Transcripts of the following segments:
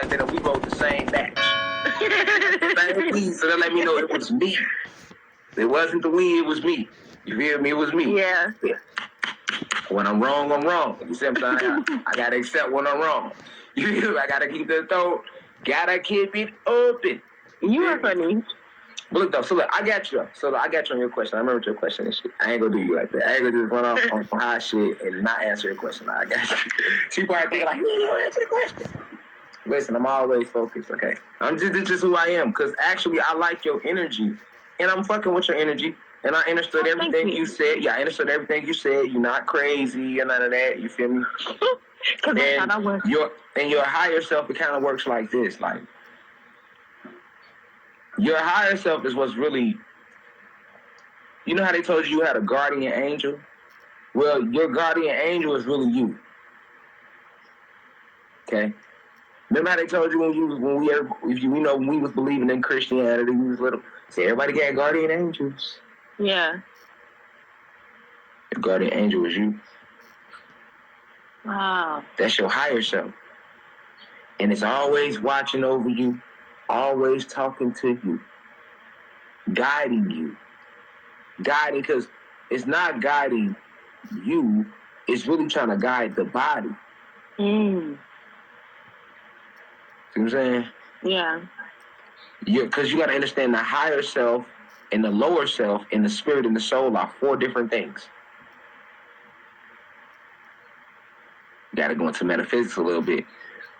like that, and we wrote the same batch. Same weed, so that let me know it was me. It wasn't the weed, it was me. You feel me? It was me. Yeah. When I'm wrong, I'm wrong. You see what I'm saying? I gotta accept when I'm wrong. You feel me? I gotta keep the throat. Gotta keep it open. You are funny. But look, though, so look, I got you. So look, I got you on your question. I remember your question and shit. I ain't gonna do you like that. I ain't gonna just run off on some high shit and not answer your question. I got you. She probably thinking like, you don't answer the question. Listen, I'm always focused, okay? This is who I am, because actually I like your energy, and I'm fucking with your energy, and I understood everything you said. Yeah, I understood everything you said. You're not crazy or none of that. You feel me? Because I thought I was. Your higher self, it kind of works like this, like, your higher self is what's really, you know how they told you had a guardian angel? Well, your guardian angel is really you. Okay? Remember how they told you when we was believing in Christianity, we was little, say everybody got guardian angels. Yeah. Your guardian angel is you. Wow. That's your higher self. And it's always watching over you, always talking to you, guiding you. Guiding, because it's not guiding you, it's really trying to guide the body. See what I'm saying? Yeah. Because you got to understand the higher self and the lower self and the spirit and the soul are 4 different things. Got to go into metaphysics a little bit.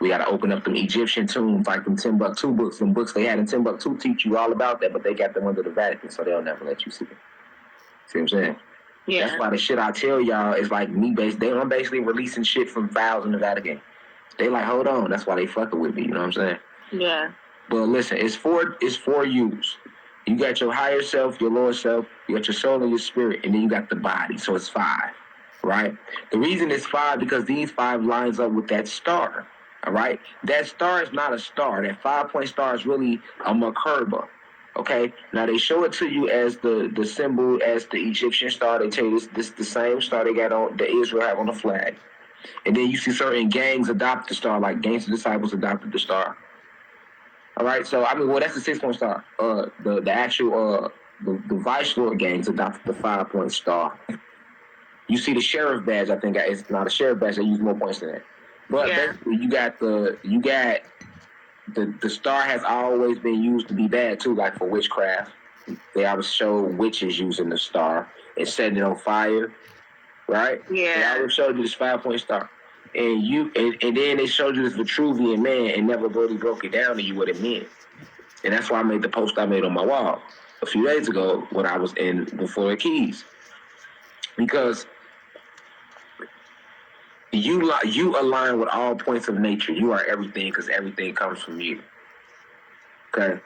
We got to open up them Egyptian tombs, like them Timbuktu books. Them books they had in Timbuktu teach you all about that, but they got them under the Vatican, so they'll never let you see it. See what I'm saying? Yeah. That's why the shit I tell y'all is like me I'm basically releasing shit from files in the Vatican. They like, hold on. That's why they fucking with me. You know what I'm saying? Yeah. But listen, it's four yous. You got your higher self, your lower self, you got your soul and your spirit, and then you got the body. So it's 5, right? The reason it's 5 because these 5 lines up with that star. All right? That star is not a star. That 5-point star is really a Merkaba. Okay? Now they show it to you as the symbol as the Egyptian star. They tell you this the same star they got on the Israel have on the flag. And then you see certain gangs adopt the star, like gangs of disciples adopted the star. All right, so that's the 6-point star. The actual the Vice Lord gangs adopted the 5-point star. You see the sheriff badge. I think it's not a sheriff badge. They use more points than that. But basically, you got the star has always been used to be bad too, like for witchcraft. They always show witches using the star and setting it on fire, right? Yeah. They always showed you this 5-point star. And then they showed you this Vitruvian man and never really broke it down to you what it meant. And that's why I made the post I made on my wall a few days ago when I was in the Florida Keys. Because you align with all points of nature. You are everything because everything comes from you. Okay?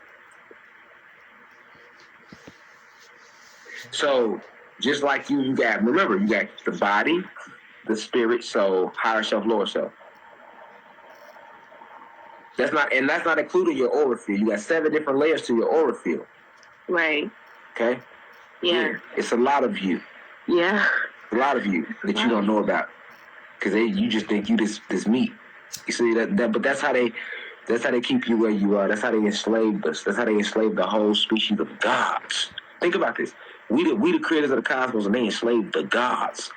So, just like you got the body, the spirit, soul, higher self, lower self. That's not including your aura field. You got 7 different layers to your aura field. Right. Okay? Yeah. It's a lot of you. Yeah. A lot of you that you don't know about. Because you just think you this meat. You see but that's how they keep you where you are. That's how they enslaved us. That's how they enslaved the whole species of gods. Think about this. We the creators of the cosmos, and they enslaved the gods.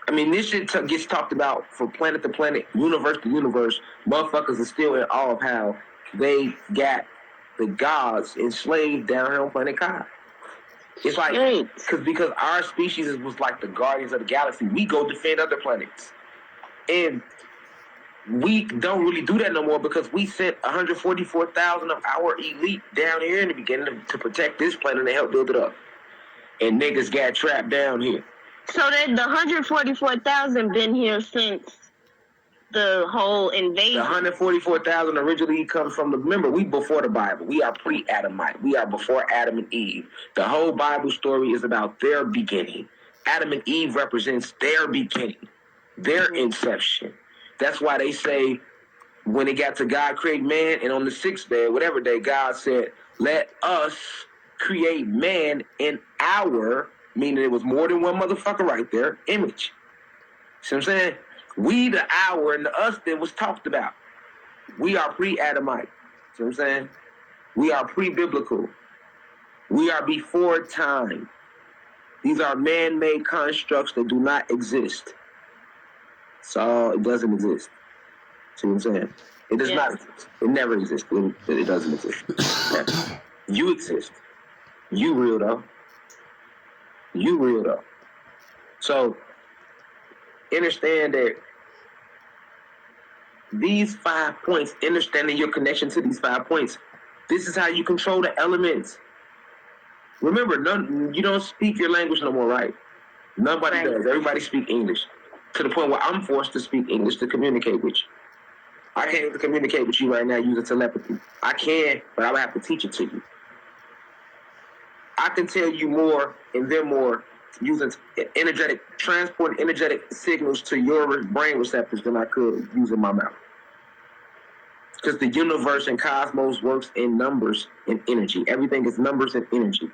I mean, this shit gets talked about from planet to planet, universe to universe. Motherfuckers are still in awe of how they got the gods enslaved down here on planet Kai. It's like, because our species was like the guardians of the galaxy. We go defend other planets. And we don't really do that no more because we sent 144,000 of our elite down here in the beginning to protect this planet and help build it up. And niggas got trapped down here. So that the 144,000 been here since the whole invasion. The 144,000 originally comes from remember, we before the Bible. We are pre-Adamite. We are before Adam and Eve. The whole Bible story is about their beginning. Adam and Eve represents their beginning, their inception. That's why they say when it got to God create man, and on the 6th day, whatever day, God said, let us create man in our, meaning it was more than one motherfucker right there, image. See what I'm saying? We, the our, and the us that was talked about. We are pre-Adamite. See what I'm saying? We are pre-biblical. We are before time. These are man-made constructs that do not exist. So it doesn't exist. See what I'm saying? It does not exist. It never existed. It doesn't exist. Yeah. You exist. You real though. You real though. So understand that these 5 points, understanding your connection to these 5 points, this is how you control the elements. Remember, you don't speak your language no more, right? Nobody does. Everybody speak English. To the point where I'm forced to speak English to communicate with you. I can't even communicate with you right now using telepathy. I can, but I would have to teach it to you. I can tell you more and then more using transporting energetic signals to your brain receptors than I could using my mouth. Because the universe and cosmos works in numbers and energy. Everything is numbers and energy.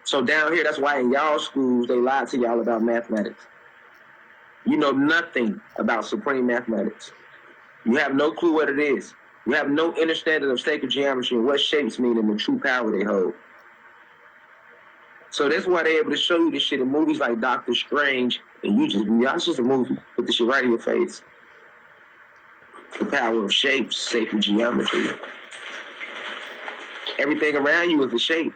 So down here, that's why in y'all schools, they lied to y'all about mathematics. You know nothing about supreme mathematics. You have no clue what it is. You have no understanding of sacred geometry and what shapes mean and the true power they hold. So that's why they're able to show you this shit in movies like Doctor Strange, and you just, it's just a movie. Put this shit right in your face. The power of shapes, sacred geometry. Everything around you is a shape.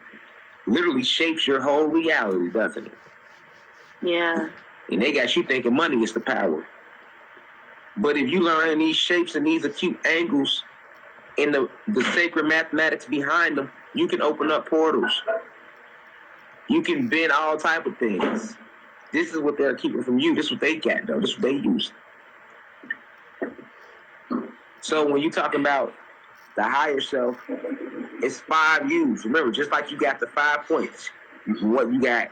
Literally shapes your whole reality, doesn't it? Yeah. And they got you thinking money is the power. But if you learn these shapes and these acute angles and the sacred mathematics behind them, you can open up portals. You can bend all type of things. This is what they're keeping from you. This is what they got, though. This is what they use. So when you talk about the higher self, it's 5 U's. Remember, just like you got the 5 points. What you got,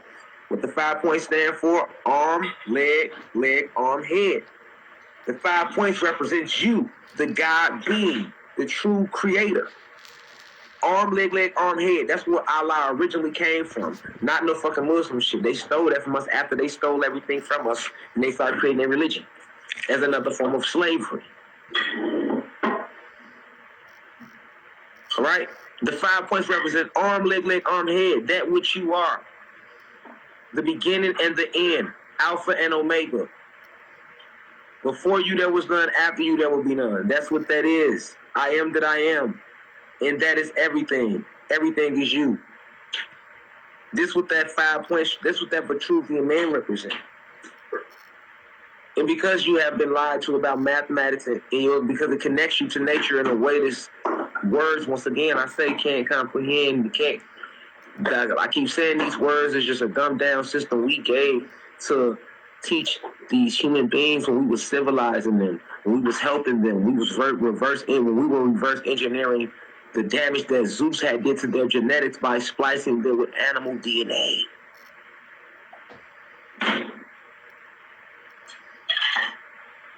what the 5 points stand for: arm, leg, arm, head. The 5 points represents you, the God being, the true creator. Arm, leg, arm, head. That's where Allah originally came from. Not no fucking Muslim shit. They stole that from us after they stole everything from us and they started creating their religion as another form of slavery. All right? The 5 points represent arm, leg, arm, head. That which you are. The beginning and the end. Alpha and Omega. Before you there was none. After you there will be none. That's what that is. I am that I am. And that is everything. Everything is you. This what that 5 points, this what that Vitruvian man represents. And because you have been lied to about mathematics and because it connects you to nature in a way that's words, once again, I say can't comprehend, can't. I keep saying these words is just a dumbed down system we gave to teach these human beings when we was civilizing them, when we was helping them, when we were reverse engineering the damage that Zeus had did to their genetics by splicing them with animal DNA.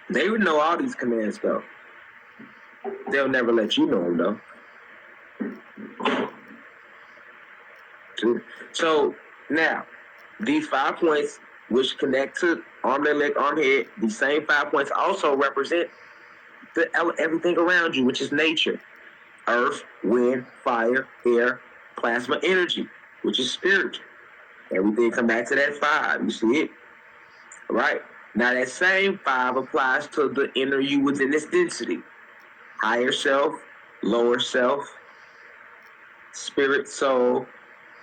They would know all these commands, though. They'll never let you know them, though. So, now, these 5 points, which connect to arm, leg, arm, head, these same 5 points also represent everything around you, which is nature. Earth, wind, fire, air, plasma energy, which is spiritual. Everything come back to that 5. You see it? All right? Now that same 5 applies to the inner you within this density. Higher self, lower self, spirit, soul,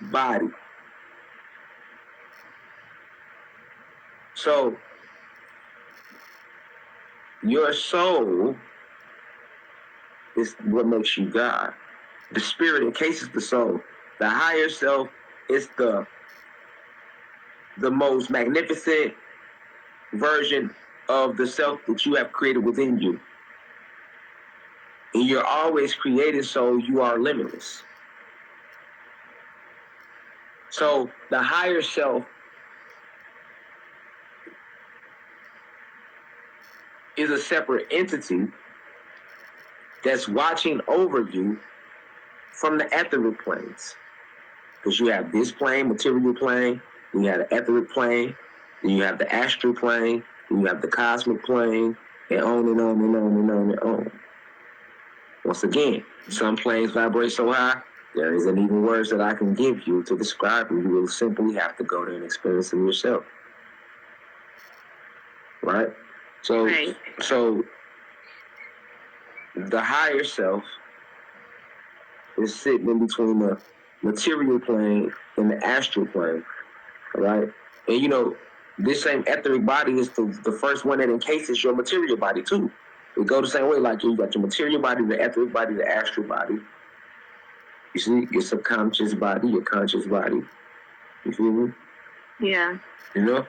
body. So, your soul is what makes you God. The spirit encases the soul. The higher self is the most magnificent version of the self that you have created within you. And you're always created, so you are limitless. So the higher self is a separate entity that's watching over you from the etheric planes. Because you have this plane, material plane, then you have the etheric plane, then you have the astral plane, then you have the cosmic plane, and on and on and on and on and on. Once again, some planes vibrate so high, there isn't even words that I can give you to describe them. You will simply have to go there and experience them yourself. Right? So the higher self is sitting in between the material plane and the astral plane. Right? And you know, this same etheric body is the first one that encases your material body too. It go the same way, like you got your material body, the etheric body, the astral body. You see, your subconscious body, your conscious body. You feel me? Yeah. You know?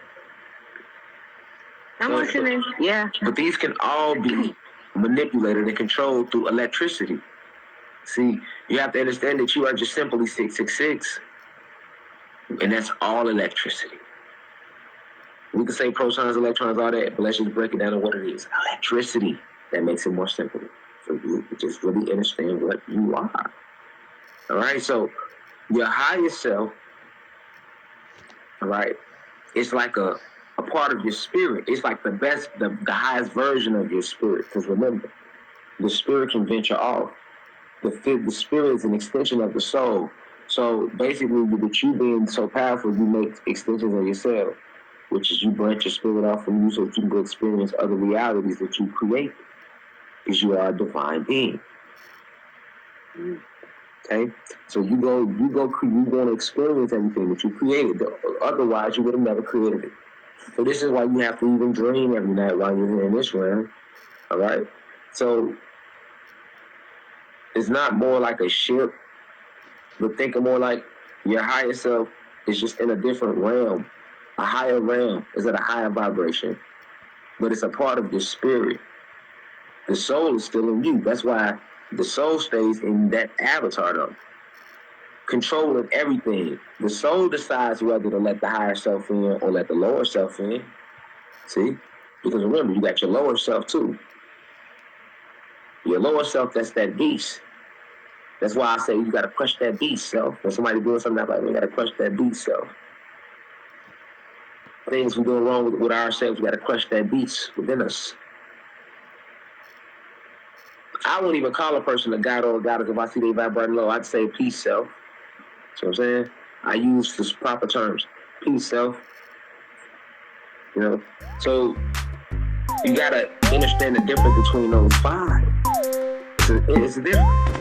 I'm listening. Yeah. But these can all be manipulated and controlled through electricity. See, you have to understand that you are just simply 666. And that's all electricity. We can say protons, electrons, all that, but let's just break it down to what it is. Electricity. That makes it more simple for you to just really understand what you are. All right? So your higher self, all right, it's like a part of your spirit. It's like the best, the highest version of your spirit. Because remember, the spirit can venture off. The spirit is an extension of the soul. So basically, with you being so powerful, you make extensions of yourself, which is you branch your spirit off from you so that you can go experience other realities that you create, because you are a divine being. Okay? So you want to experience everything that you created. Otherwise, you would have never created it. So this is why you have to even dream every night while you're here in this realm. All right? So it's not more like a ship, but think of more like your higher self is just in a different realm. A higher realm is at a higher vibration, but it's a part of your spirit. The soul is still in you. That's why the soul stays in that avatar though, controlling everything. The soul decides whether to let the higher self in or let the lower self in. See? Because remember, you got your lower self too. Your lower self, that's that beast. That's why I say you got to crush that beast self. When somebody doing something like that, you got to crush that beast self. Things we're doing wrong with ourselves, we got to crush that beast within us. I won't even call a person a god or a goddess if I see they vibrating low. I'd say peace self. See what I'm saying? I use the proper terms. Peace self. You know? So you got to understand the difference between those five. It's a difference.